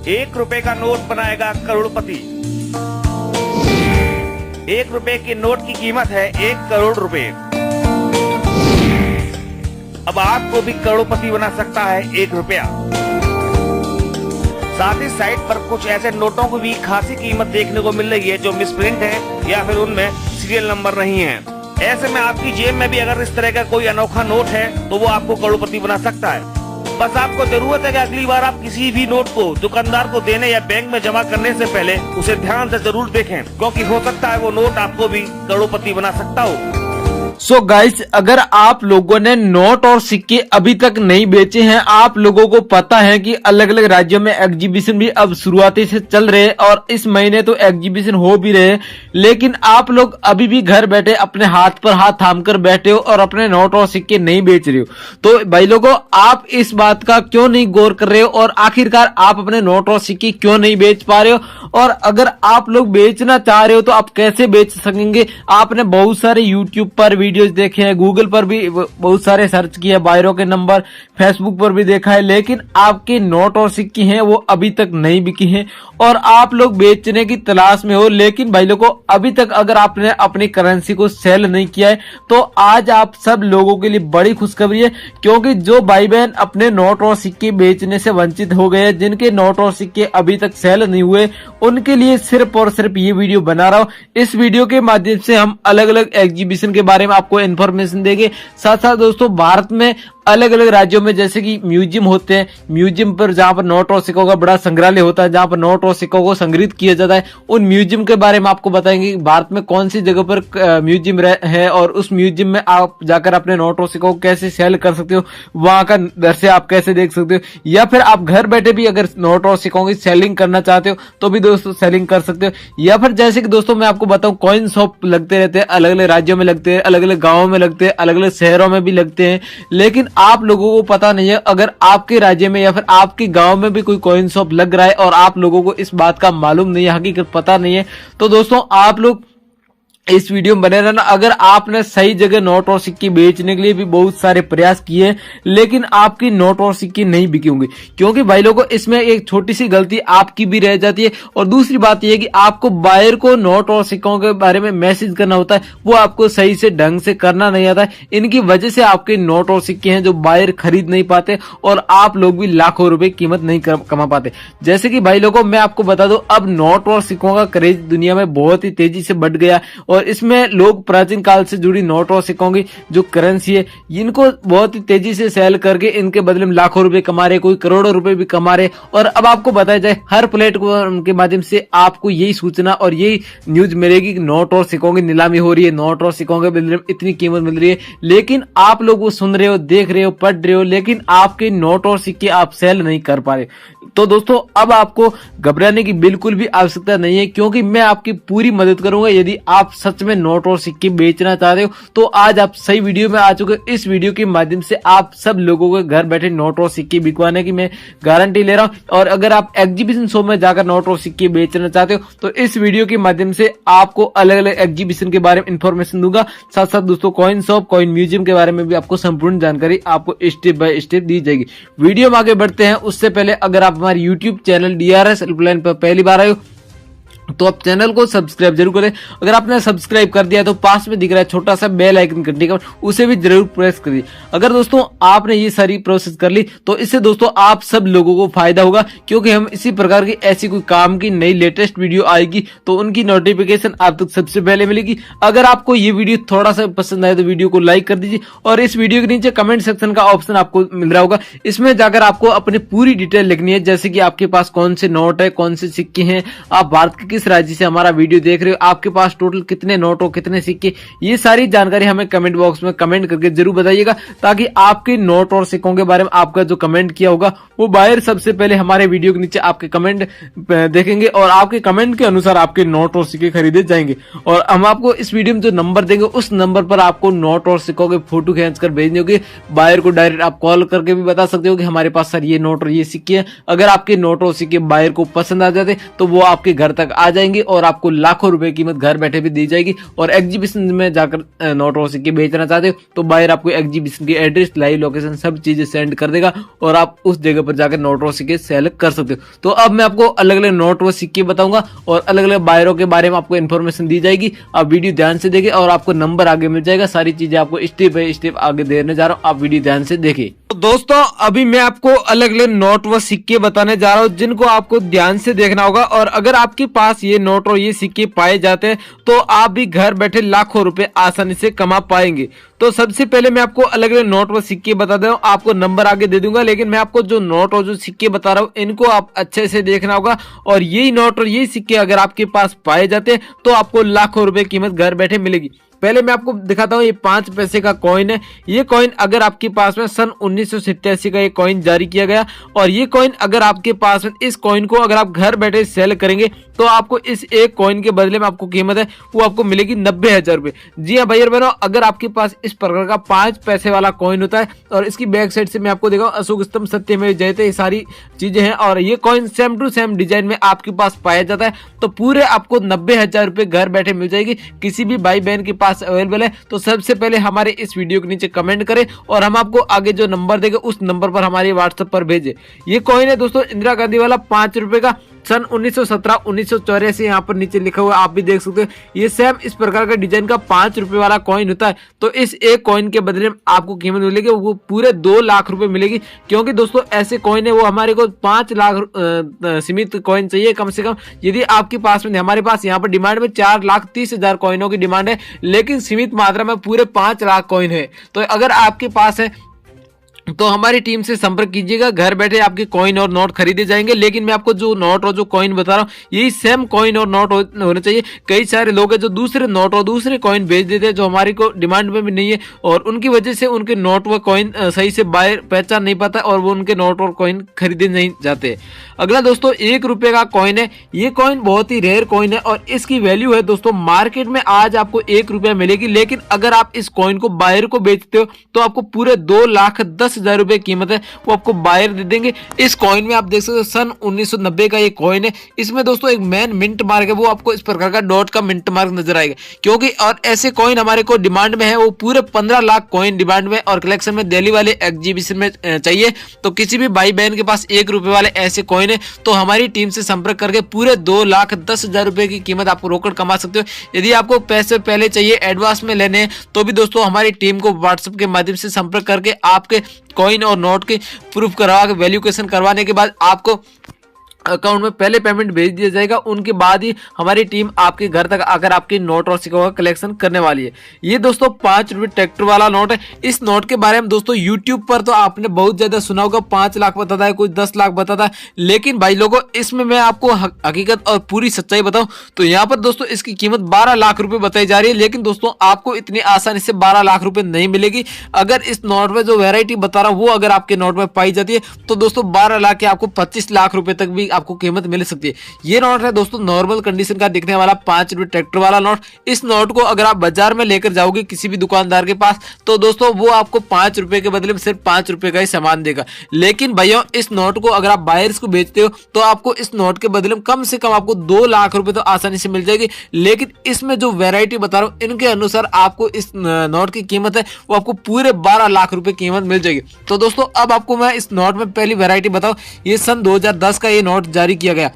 ₹1 का नोट बनाएगा करोड़पति। ₹1 के नोट की कीमत है 1 करोड़ रुपए। अब आपको भी करोड़पति बना सकता है ₹1। साथ ही साइट पर कुछ ऐसे नोटों की भी खासी कीमत देखने को मिल रही है जो मिसप्रिंट है या फिर उनमें सीरियल नंबर नहीं है। ऐसे में आपकी जेब में भी अगर इस तरह का कोई अनोखा नोट है तो वो आपको करोड़पति बना सकता है। बस आपको जरूरत है कि अगली बार आप किसी भी नोट को दुकानदार को देने या बैंक में जमा करने से पहले उसे ध्यान से जरूर देखें, क्योंकि हो सकता है वो नोट आपको भी करोड़पति बना सकता हो। सो गाइस, अगर आप लोगों ने नोट और सिक्के अभी तक नहीं बेचे हैं, आप लोगों को पता है कि अलग अलग राज्यों में एग्जीबिशन भी अब शुरुआती से चल रहे हैं और इस महीने तो एग्जीबिशन हो भी रहे हैं, लेकिन आप लोग अभी भी घर बैठे अपने हाथ पर हाथ थाम कर बैठे हो और अपने नोट और सिक्के नहीं बेच रहे हो। तो भाई लोगों, आप इस बात का क्यों नहीं गौर कर रहे हो और आखिरकार आप अपने नोट और सिक्के क्यों नहीं बेच पा रहे हो? और अगर आप लोग बेचना चाह रहे हो तो आप कैसे बेच सकेंगे? आपने बहुत सारे यूट्यूब पर वीडियोस देखे हैं, गूगल पर भी बहुत सारे सर्च किए, बायरों के नंबर, फेसबुक पर भी देखा है, लेकिन आपके नोट और सिक्के हैं वो अभी तक नहीं बिकी हैं और आप लोग बेचने की तलाश में हो। लेकिन भाई लोगों, अभी तक अगर आपने अपनी करेंसी को सेल नहीं किया है तो आज आप सब लोगों के लिए बड़ी खुशखबरी है, क्योंकि जो भाई बहन अपने नोट और सिक्के बेचने से वंचित हो गए, जिनके नोट और सिक्के अभी तक सेल नहीं हुए, उनके लिए सिर्फ और सिर्फ ये वीडियो बना रहा हूं। इस वीडियो के माध्यम से हम अलग अलग एग्जीबिशन के बारे में आपको इन्फॉर्मेशन देंगे। साथ साथ दोस्तों, भारत में अलग अलग राज्यों में जैसे कि म्यूजियम होते हैं, म्यूजियम पर जहां पर नोट और सिक्कों का बड़ा संग्रहालय होता है, जहां पर नोट और सिक्कों को संग्रहित किया जाता है, उन म्यूजियम के बारे में आपको बताएंगे कि भारत में कौन सी जगह पर म्यूजियम है और उस म्यूजियम में आप जाकर अपने नोट और सिक्कों को कैसे सेल कर सकते हो, वहां का दृश्य आप कैसे देख सकते हो, या फिर आप घर बैठे भी अगर नोट और सिक्कों की सेलिंग करना चाहते हो तो भी दोस्तों सेलिंग कर सकते हो। या फिर जैसे कि दोस्तों मैं आपको बताऊं, कॉइन शॉप लगते रहते हैं, अलग अलग राज्यों में लगते हैं, अलग अलग गांवों में लगते हैं, अलग अलग शहरों में भी लगते हैं, लेकिन आप लोगों को पता नहीं है। अगर आपके राज्य में या फिर आपके गांव में भी कोई कॉइन शॉप लग रहा है और आप लोगों को इस बात का मालूम नहीं है, हकीकत पता नहीं है, तो दोस्तों आप लोग इस वीडियो में बने रहना। अगर आपने सही जगह नोट और सिक्के बेचने के लिए भी बहुत सारे प्रयास किए, लेकिन आपकी नोट और सिक्के नहीं बिके होंगे, क्योंकि भाई लोगों इसमें एक छोटी सी गलती आपकी भी रह जाती है। और दूसरी बात यह है कि आपको बायर को नोट और सिक्कों के बारे में मैसेज करना होता है, वो आपको सही से ढंग से करना नहीं आता है। इनकी वजह से आपके नोट और सिक्के हैं जो बायर खरीद नहीं पाते और आप लोग भी लाखों रुपए कीमत नहीं कमा पाते। जैसे कि भाई लोगों, मैं आपको बता दूं, अब नोट और सिक्कों का क्रेज दुनिया में बहुत ही तेजी से बढ़ गया और इसमें लोग प्राचीन काल से जुड़ी नोट और सिक्कों की जो करेंसी है, इनको बहुत ही तेजी से सेल करके इनके बदले में लाखों रुपए कमा रहे, कोई करोड़ों रुपए भी कमा रहे। और अब आपको बताया जाए, हर प्लेटफॉर्म के माध्यम से आपको यही सूचना और यही न्यूज मिलेगी कि नोट और सिक्कों की नीलामी हो रही है, नोट और सिक्कों के बदले में इतनी कीमत मिल रही है, लेकिन आप लोग वो सुन रहे हो, देख रहे हो, पढ़ रहे हो, लेकिन आपके नोट और सिक्के आप सेल नहीं कर पा रहे। तो दोस्तों, अब आपको घबराने की बिल्कुल भी आवश्यकता नहीं है, क्योंकि मैं आपकी पूरी मदद करूंगा। यदि आप सच में नोट और सिक्के बेचना चाहते हो तो आज आप सही वीडियो में आ चुके हो। इस वीडियो के माध्यम से आप सब लोगों को घर बैठे नोट और सिक्के बिकवाने की मैं गारंटी ले रहा हूं। और अगर आप एग्जीबिशन शो में जाकर नोट और सिक्के बेचना चाहते हो तो इस वीडियो के माध्यम से आपको अलग अलग एग्जीबिशन के बारे में इंफॉर्मेशन दूंगा। साथ साथ दोस्तों, कॉइन शॉप, कॉइन म्यूजियम के बारे में भी आपको संपूर्ण जानकारी आपको स्टेप बाय स्टेप दी जाएगी। वीडियो में आगे बढ़ते हैं, उससे पहले अगर आप हमारे यूट्यूब चैनल DRS हेल्पलाइन पर पहली बार आए हो तो आप चैनल को सब्सक्राइब जरूर करें। अगर आपने सब्सक्राइब कर दिया तो पास में दिख रहा है छोटा सा बेल आइकन घंटी का, उसे भी जरूर प्रेस करिए। अगर दोस्तों आपने ये सारी प्रोसेस कर ली तो इससे दोस्तों आप सब लोगों को फायदा होगा, क्योंकि हम इसी प्रकार की ऐसी कोई काम की नई लेटेस्ट वीडियो आएगी तो उनकी नोटिफिकेशन आप तक सबसे पहले मिलेगी। अगर आपको ये वीडियो थोड़ा सा पसंद आए तो वीडियो को लाइक कर दीजिए और इस वीडियो के नीचे कमेंट सेक्शन का ऑप्शन आपको मिल रहा होगा, इसमें जाकर आपको अपनी पूरी डिटेल लिखनी है, जैसे कि आपके पास कौन से नोट है, कौन से सिक्के हैं, आप भारत के किस राज्य से हमारा वीडियो देख रहे हो, आपके पास टोटल कितने नोट और कितने सिक्के, ये सारी जानकारी हमें कमेंट बॉक्स में कमेंट करके जरूर बताइएगा, ताकि आपके नोट और सिक्कों के बारे में आपका जो कमेंट किया होगा वो बायर सबसे पहले हमारे वीडियो के नीचे आपके कमेंट देखेंगे और आपके कमेंट के अनुसार आपके नोट और सिक्के खरीदे जाएंगे। और हम आपको इस वीडियो में जो नंबर देंगे उस नंबर पर आपको नोट और सिक्कों के फोटो खींचकर भेजने होंगे। बायर को डायरेक्ट आप कॉल करके भी बता सकते हो कि हमारे पास सर ये नोट और ये सिक्के हैं। अगर आपके नोट और सिक्के बायर को पसंद आ जाते तो वो आपके घर तक आ जाएंगे और आपको लाखों रुपए कीमत घर बैठे भी दी जाएगी। और एग्जीबिशन में जाकर नोट और सिक्के बेचना चाहते हो तो बायर आपको एग्जीबिशन की एड्रेस, लाइव लोकेशन सब चीजें सेंड कर देगा और आप उस जगह पर जाकर नोट और सिक्के सेल कर सकते हो। तो अब मैं आपको अलग अलग नोट व सिक्के बताऊंगा और अलग अलग बायरों के बारे में आपको इन्फॉर्मेशन दी जाएगी। आप वीडियो ध्यान से देखिए और आपको नंबर आगे मिल जाएगा। सारी चीजें आपको स्टेप बाय स्टेप आगे देने जा रहा हूँ, आप वीडियो ध्यान से देखिए। तो दोस्तों अभी मैं आपको अलग अलग नोट व सिक्के बताने जा रहा हूँ जिनको आपको ध्यान से देखना होगा। और अगर आपके पास ये नोट और ये सिक्के पाए जाते हैं तो आप भी घर बैठे लाखों रुपए आसानी से कमा पाएंगे। तो सबसे पहले मैं आपको अलग अलग नोट व सिक्के बता दे रहा हूँ, आपको नंबर आगे दे दूंगा, लेकिन मैं आपको जो नोट और जो सिक्के बता रहा हूँ इनको आप अच्छे से देखना होगा। और यही नोट और यही सिक्के अगर आपके पास पाए जाते हैं तो आपको लाखों रुपए कीमत घर बैठे मिलेगी। पहले मैं आपको दिखाता हूँ, ये 5 पैसे का कॉइन है। ये कॉइन अगर आपके पास में सन 1987 का ये कॉइन जारी किया गया और ये कॉइन अगर आपके पास में, इस कॉइन को अगर आप घर बैठे सेल करेंगे तो आपको इस एक कॉइन के बदले में आपको कीमत है वो आपको मिलेगी 90,000 रुपए। जी हाँ भाई और बहनों, अगर आपके पास इस प्रकार का 5 पैसे वाला कॉइन होता है और इसकी बैक साइड से मैं आपको दिखाऊं, अशोक स्तंभ, सत्यमेव जयते, ये सारी चीजें हैं और ये coin same to same design में आपके पास पाया जाता है तो पूरे आपको 90,000 रुपए घर बैठे मिल जाएगी। किसी भी भाई बहन के पास अवेलेबल है तो सबसे पहले हमारे इस वीडियो के नीचे कमेंट करें और हम आपको आगे जो नंबर देंगे उस नंबर पर हमारे व्हाट्सएप पर भेजें। ये कॉइन है दोस्तों इंदिरा गांधी वाला 5 रुपए का, सन 1917-1984 यहाँ पर नीचे लिखा हुआ आप भी देख सकते हो। ये सेम इस प्रकार का डिजाइन का 5 रुपए वाला कॉइन होता है तो इस एक कॉइन के बदले में आपको कीमत मिलेगी वो पूरे 2 लाख रुपए मिलेगी। क्योंकि दोस्तों ऐसे कॉइन है वो हमारे को 5 लाख सीमित कॉइन चाहिए कम से कम। यदि आपके पास में, हमारे पास यहाँ पर डिमांड में 4,30,000 कॉइनों की डिमांड है लेकिन सीमित मात्रा में पूरे 5 लाख कॉइन है। तो अगर आपके पास है तो हमारी टीम से संपर्क कीजिएगा, घर बैठे आपके कॉइन और नोट खरीदे जाएंगे। लेकिन मैं आपको जो नोट और जो कॉइन बता रहा हूँ यही सेम कॉइन और नोट होने चाहिए। कई सारे लोग हैं जो दूसरे नोट और दूसरे कॉइन बेच देते हैं जो हमारी को डिमांड में भी नहीं है और उनकी वजह से उनके नोट व कॉइन सही से बायर पहचान नहीं पाता और वो उनके नोट और कॉइन खरीदे नहीं जाते। अगला दोस्तों 1 रुपए का कॉइन है। ये कॉइन बहुत ही रेयर कॉइन है और इसकी वैल्यू है दोस्तों मार्केट में आज आपको 1 रुपया मिलेगी, लेकिन अगर आप इस कॉइन को बायर को बेचते हो तो आपको पूरे 2,10,000 रुपए कीमत है वो आपको बायर दे देंगे। इस कॉइन में आप देख सकते हो सन 1990 का ये कॉइन है। इसमें दोस्तों एक मेन मिंट मार्क है, वो आपको इस प्रकार का डॉट का मिंट मार्क नजर आएगा क्योंकि और ऐसे कॉइन हमारे को डिमांड में है, वो पूरे 15 लाख कॉइन डिमांड में और कलेक्शन में दिल्ली वाले एग्जीबिशन में चाहिए। तो किसी भी भाई बहन के पास 1 रुपए वाले ऐसे कॉइन है तो हमारी टीम से संपर्क करके पूरे 2,10,000 रुपए की कीमत आपको रोकड़ कमा सकते हो। यदि आपको पैसे पहले चाहिए, एडवांस में लेने हैं तो भी दोस्तों हमारी टीम को व्हाट्सएप के माध्यम से संपर्क करके आपके कॉइन और नोट के प्रूफ करवा के वैल्यूएशन करवाने के बाद आपको अकाउंट में पहले पेमेंट भेज दिया जाएगा। उनके बाद ही हमारी टीम आपके घर तक आकर आपके नोट और सिक्कों का कलेक्शन करने वाली है। ये दोस्तों 5 रुपए ट्रैक्टर वाला नोट है। इस नोट के बारे में दोस्तों यूट्यूब पर तो आपने बहुत ज्यादा सुना होगा, 5 लाख बताता है, कोई 10 लाख बताता है, लेकिन भाई लोगों इसमें मैं आपको हकीकत और पूरी सच्चाई बताऊं तो यहाँ पर दोस्तों इसकी कीमत 12 लाख रुपए बताई जा रही है। लेकिन दोस्तों आपको इतनी आसानी से 12 लाख रुपए नहीं मिलेगी। अगर इस नोट में जो वेरायटी बता रहा हूँ वो अगर आपके नोट में पाई जाती है तो दोस्तों 12 लाख के आपको 25 लाख रुपए तक भी आपको कीमत मिल सकती है। ये नोट है दोस्तों नॉर्मल कंडीशन का दिखने वाला 5 रुपए ट्रैक्टर वाला नोट। इस नोट को अगर आप बाजार में लेकर जाओगे किसी भी दुकानदार के पास तो दोस्तों वो आपको 5 रुपए के बदले में सिर्फ 5 रुपए का ही सामान देगा। लेकिन भैया इस नोट को अगर आप बायर्स को बेचते हो तो आपको इस नोट के बदले में कम से कम आपको 2 लाख रुपए तो आसानी से मिल जाएगी। लेकिन इसमें जो वेरायटी बता रहा हूँ इनके अनुसार आपको इस नोट की कीमत है वो आपको पूरे 12 लाख रुपए कीमत मिल जाएगी। तो दोस्तों अब आपको मैं इस नोट में पहली वेरायटी बताऊं, ये सन 2010 का ये नोट जारी किया गया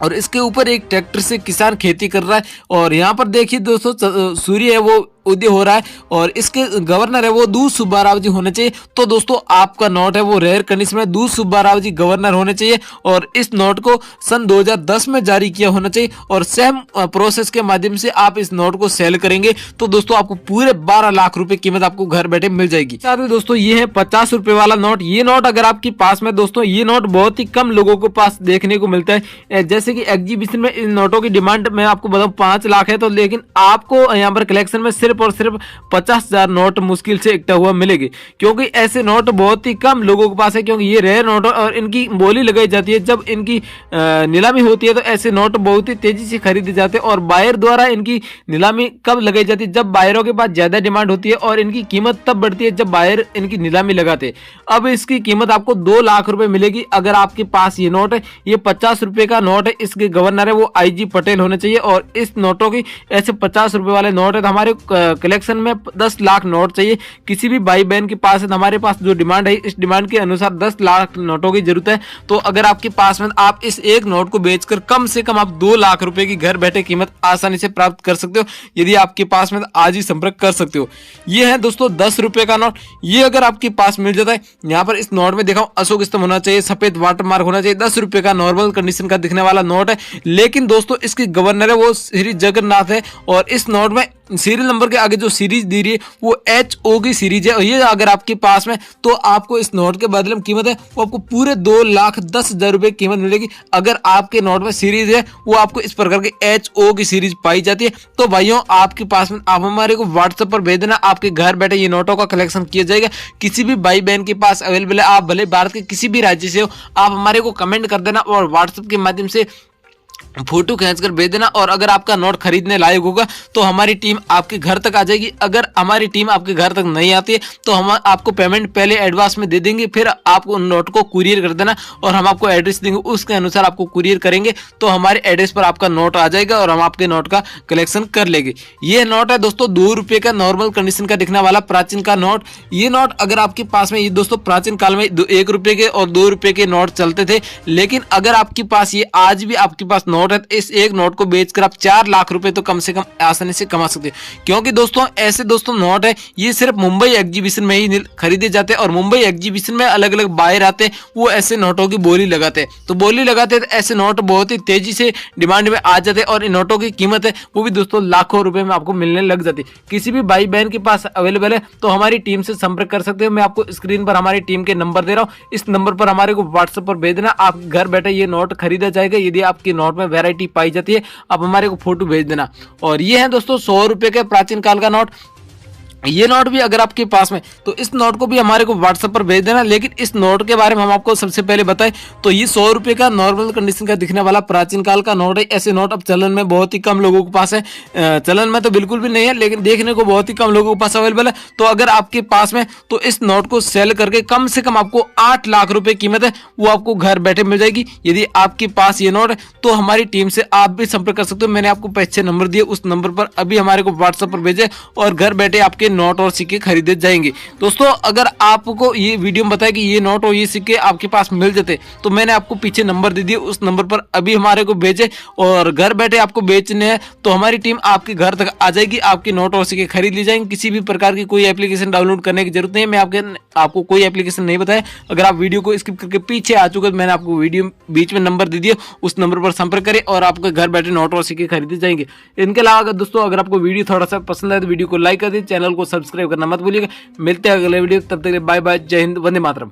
और इसके ऊपर एक ट्रैक्टर से किसान खेती कर रहा है और यहाँ पर देखिए दोस्तों सूर्य है वो उदय हो रहा है और इसके गवर्नर है वो दूध सुब्बा राव जी होने चाहिए। तो दोस्तों आपका नोट है वो रेयर कंडीशन में दूध सुब्बा राव जी गवर्नर होने चाहिए और इस नोट को सन 2010 में जारी किया होना चाहिए और सेम प्रोसेस के माध्यम से आप इस नोट को सेल करेंगे तो दोस्तों आपको पूरे 12 लाख रुपए कीमत आपको घर बैठे मिल जाएगी। साथ में दोस्तों ये है 50 रुपए वाला नोट। ये नोट अगर आपके पास में दोस्तों ये नोट बहुत ही कम लोगों के पास देखने को मिलता है। जैसे कि एग्जीबिशन में इन नोटों की डिमांड मैं आपको बताऊं 5 लाख है तो लेकिन आपको यहाँ पर कलेक्शन में सिर्फ सिर्फ और सिर्फ 50,000 नोट मुश्किल से इकट्ठा हुआ मिलेगी, क्योंकि ऐसे नोट बहुत ही कम लोगों के पास है, क्योंकि ये रेयर नोट और इनकी बोली लगाई जाती है। जब इनकी नीलामी होती है तो ऐसे नोट बहुत ही तेजी से खरीदे जाते हैं और बायर द्वारा इनकी नीलामी कब लगाई जाती है, जब बायरों के पास ज्यादा डिमांड होती है और इनकी कीमत तब बढ़ती है जब बायर इनकी नीलामी लगाते हैं। अब इसकी कीमत आपको 2 लाख रुपए मिलेगी अगर आपके पास ये नोट है। ये 50 रुपए का नोट है, इसके गवर्नर है वो IG पटेल होने चाहिए और इस नोटों की ऐसे 50 रुपए वाले नोट है तो हमारे कलेक्शन में 10 लाख नोट चाहिए। किसी भी भाई बहन के पास है तो हमारे पास जो डिमांड है इस डिमांड के अनुसार 10 लाख नोटों की जरूरत है। तो अगर आपके पास में आप इस एक नोट को बेचकर कम से कम आप 2 लाख रुपए की घर बैठे कीमत आसानी से प्राप्त कर सकते हो, यदि आपके पास में आज ही संपर्क कर सकते हो। ये है दोस्तों 10 रुपए का नोट। ये अगर आपके पास मिल जाता है, यहाँ पर इस नोट में देखा अशोक स्तंभ होना चाहिए, सफेद वाटर मार्क होना चाहिए, 10 रुपए का नॉर्मल कंडीशन का दिखने वाला नोट है। लेकिन दोस्तों इसकी गवर्नर है वो श्री जगन्नाथ है और इस नोट में सीरियल नंबर के आगे जो सीरीज दी रही है वो HO की सीरीज है। और ये अगर आपके पास में तो आपको इस नोट के बदले में कीमत है वो आपको पूरे 2,10,000 रुपए कीमत मिलेगी। अगर आपके नोट में सीरीज है वो आपको इस प्रकार की HO की सीरीज पाई जाती है। तो भाइयों आपके पास में आप हमारे को व्हाट्सएप पर भेज देना, आपके घर बैठे ये नोटों का कलेक्शन किया जाएगा। किसी भी भाई बहन के पास अवेलेबल है, आप भले भारत के किसी भी राज्य से हो, आप हमारे को कमेंट कर देना और व्हाट्सएप के माध्यम से फोटो खींचकर भेज देना। और अगर आपका नोट खरीदने लायक होगा तो हमारी टीम आपके घर तक आ जाएगी। अगर हमारी टीम आपके घर तक नहीं आती है तो हम आपको पेमेंट पहले एडवांस में दे देंगे, फिर आप उन नोट को कुरियर कर देना और हम आपको एड्रेस देंगे, उसके अनुसार आपको कुरियर करेंगे तो हमारे एड्रेस पर आपका नोट आ जाएगा और हम आपके नोट का कलेक्शन कर लेंगे। ये नोट है दोस्तों 2 रुपए का नॉर्मल कंडीशन का दिखने वाला प्राचीन का नोट। ये नोट अगर आपके पास में, ये दोस्तों प्राचीन काल में 1 रुपए के और 2 रुपए के नोट चलते थे, लेकिन अगर आपके पास ये आज भी आपके पास नोट है, इस एक नोट को बेचकर आप 4 लाख रुपए तो कम से कम आसानी से कमा सकते हैं। क्योंकि दोस्तों ऐसे दोस्तों नोट है ये सिर्फ मुंबई एग्जीबिशन में ही खरीदे जाते हैं और मुंबई एग्जीबिशन में अलग अलग बायर आते हैं, वो ऐसे नोटों की बोली लगाते हैं। तो बोली लगाते हैं तो ऐसे नोट बहुत ही तेजी से डिमांड में आ जाते हैं और इन नोटों की कीमत है वो भी दोस्तों लाखों रुपए में आपको मिलने लग जाती है। किसी भी भाई बहन के पास अवेलेबल है तो हमारी टीम से संपर्क कर सकते हो। मैं आपको स्क्रीन पर हमारी टीम के नंबर दे रहा हूँ, इस नंबर पर हमारे को व्हाट्सएप पर भेज देना। आप घर बैठे ये नोट खरीदा जाएगा। यदि आपके नोट में वैरायटी पाई जाती है आप हमारे को फोटो भेज देना। और ये है दोस्तों 100 रुपए के प्राचीन काल का नोट। ये नोट भी अगर आपके पास में तो इस नोट को भी हमारे को व्हाट्सएप पर भेज देना। लेकिन इस नोट के बारे में हम आपको सबसे पहले बताएं तो ये 100 रुपए का नॉर्मल कंडीशन का दिखने वाला प्राचीन काल का नोट है। ऐसे नोट अब चलन में बहुत ही कम लोगों के पास है, चलन में तो बिल्कुल भी नहीं है लेकिन देखने को बहुत ही कम लोगों के पास अवेलेबल है। तो अगर आपके पास में तो इस नोट को सेल करके कम से कम आपको 8 लाख रुपए कीमत है वो आपको घर बैठे मिल जाएगी। यदि आपके पास ये नोट है तो हमारी टीम से आप भी संपर्क कर सकते हो। मैंने आपको पीछे नंबर दिया, उस नंबर पर अभी हमारे को व्हाट्सएप पर भेजे और घर बैठे आपके नोट और सिक्के खरीदे जाएंगे। दोस्तों अगर आपको ये वीडियो में बताया कि ये नोट और ये सिक्के आपके पास मिल जाते तो मैंने आपको पीछे नंबर दे दिया, उस नंबर पर अभी हमारे को भेजे और घर बैठे आपको बेचने हैं तो हमारी टीम आपके घर तक आ जाएगी, आपके नोट और सिक्के खरीद ली जाएंगे। किसी भी प्रकार की कोई एप्लीकेशन डाउनलोड करने की जरूरत नहीं है। मैं आपको कोई एप्लीकेशन नहीं बताया। अगर आप वीडियो को स्किप करके पीछे आ चुके तो मैंने आपको वीडियो बीच में नंबर दे दिया, उस नंबर पर संपर्क करें और आपके घर बैठे नोट और सिक्के खरीदे जाएंगे। इनके अलावा दोस्तों अगर आपको वीडियो थोड़ा सा पसंद आए तो वीडियो को लाइक कर दीजिए, चैनल को सब्सक्राइब करना मत भूलिएगा। मिलते हैं अगले वीडियो, तब तक बाय बाय, जय हिंद, वंदे मातरम।